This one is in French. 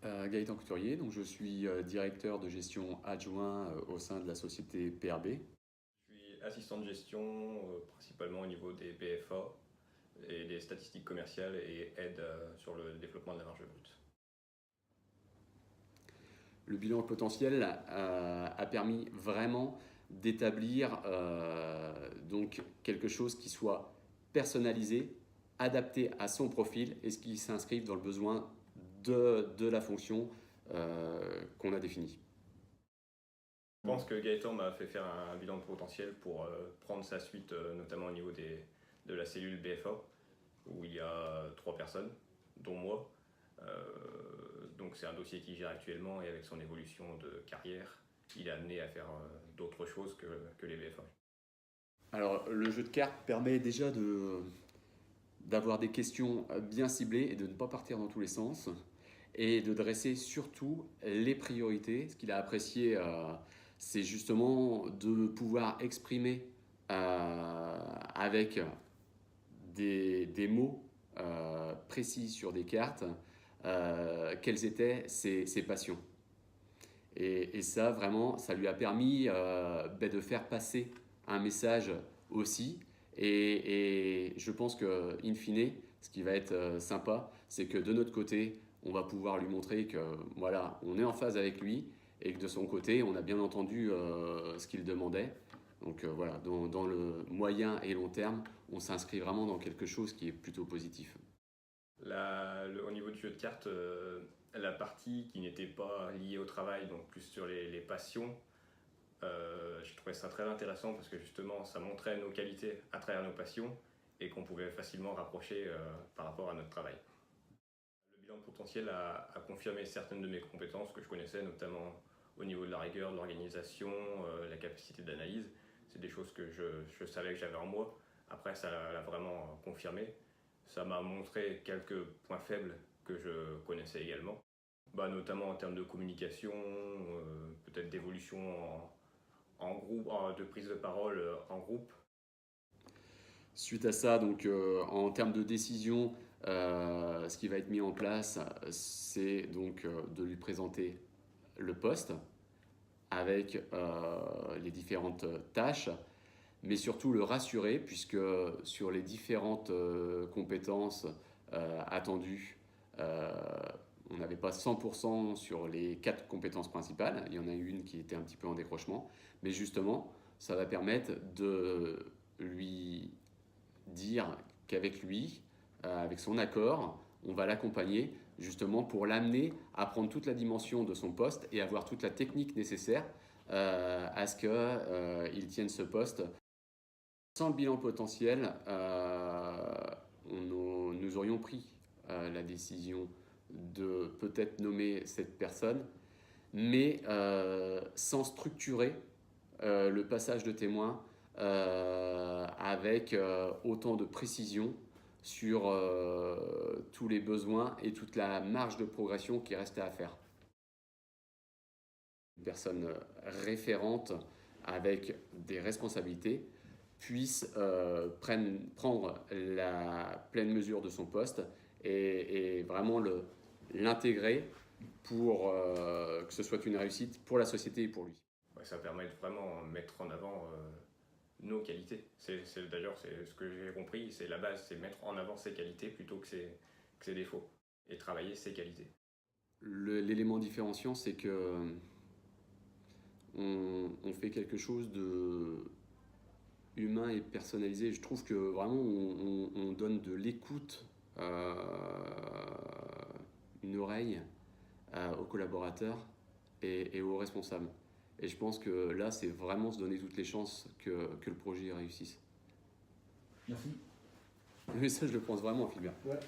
Gaëtan Couturier, donc je suis directeur de gestion adjoint au sein de la société PRB. Je suis assistant de gestion, principalement au niveau des BFA et des statistiques commerciales et aide sur le développement de la marge brute. Le bilan potentiel a permis vraiment d'établir donc quelque chose qui soit personnalisé, adapté à son profil et ce qui s'inscrive dans le besoin de la fonction qu'on a définie. Je pense que Gaëtan m'a fait faire un bilan de potentiel pour prendre sa suite, notamment au niveau de la cellule BFA, où il y a 3 personnes, dont moi. Donc c'est un dossier qu'il gère actuellement et avec son évolution de carrière, il est amené à faire d'autres choses que les BFA. Alors le jeu de cartes permet déjà d'avoir des questions bien ciblées et de ne pas partir dans tous les sens et de dresser surtout les priorités. Ce qu'il a apprécié, c'est justement de pouvoir exprimer avec des mots précis sur des cartes quelles étaient ses passions. Et ça, vraiment, ça lui a permis de faire passer un message aussi. Et je pense que, in fine, ce qui va être sympa, c'est que de notre côté, on va pouvoir lui montrer que voilà, on est en phase avec lui et que de son côté, on a bien entendu ce qu'il demandait. Donc voilà, dans le moyen et long terme, on s'inscrit vraiment dans quelque chose qui est plutôt positif. Au niveau du jeu de cartes, la partie qui n'était pas liée au travail, donc plus sur les passions, je trouvais ça très intéressant parce que justement ça montrait nos qualités à travers nos passions et qu'on pouvait facilement rapprocher par rapport à notre travail. Le bilan potentiel a confirmé certaines de mes compétences que je connaissais, notamment au niveau de la rigueur, de l'organisation, la capacité d'analyse. C'est des choses que je savais que j'avais en moi. Après, ça l'a vraiment confirmé. Ça m'a montré quelques points faibles que je connaissais également. Notamment en termes de communication, peut-être d'évolution en groupe, de prise de parole en groupe. Suite à ça, donc, en termes de décision, ce qui va être mis en place, c'est donc de lui présenter le poste avec les différentes tâches, mais surtout le rassurer, puisque sur les différentes compétences attendues, euh, on n'avait pas 100% sur les 4 compétences principales. Il y en a une qui était un petit peu en décrochement, mais justement, ça va permettre de lui dire qu'avec lui, avec son accord, on va l'accompagner justement pour l'amener à prendre toute la dimension de son poste et avoir toute la technique nécessaire à ce qu'il tienne ce poste. Sans le bilan potentiel, nous aurions pris la décision de peut-être nommer cette personne, mais sans structurer le passage de témoin avec autant de précision sur tous les besoins et toute la marge de progression qui restait à faire. Une personne référente avec des responsabilités puisse prendre la pleine mesure de son poste et vraiment l'intégrer pour que ce soit une réussite pour la société et pour lui. Ouais, ça permet de vraiment mettre en avant nos qualités. D'ailleurs, c'est ce que j'ai compris, c'est la base, c'est mettre en avant ses qualités plutôt que ses défauts et travailler ses qualités. L'élément différenciant, c'est que on fait quelque chose de humain et personnalisé. Je trouve que vraiment on donne de l'écoute, une oreille aux collaborateurs et aux responsables. Et je pense que là, c'est vraiment se donner toutes les chances que le projet réussisse. Merci. Mais ça, je le pense vraiment, Philbert. Ouais.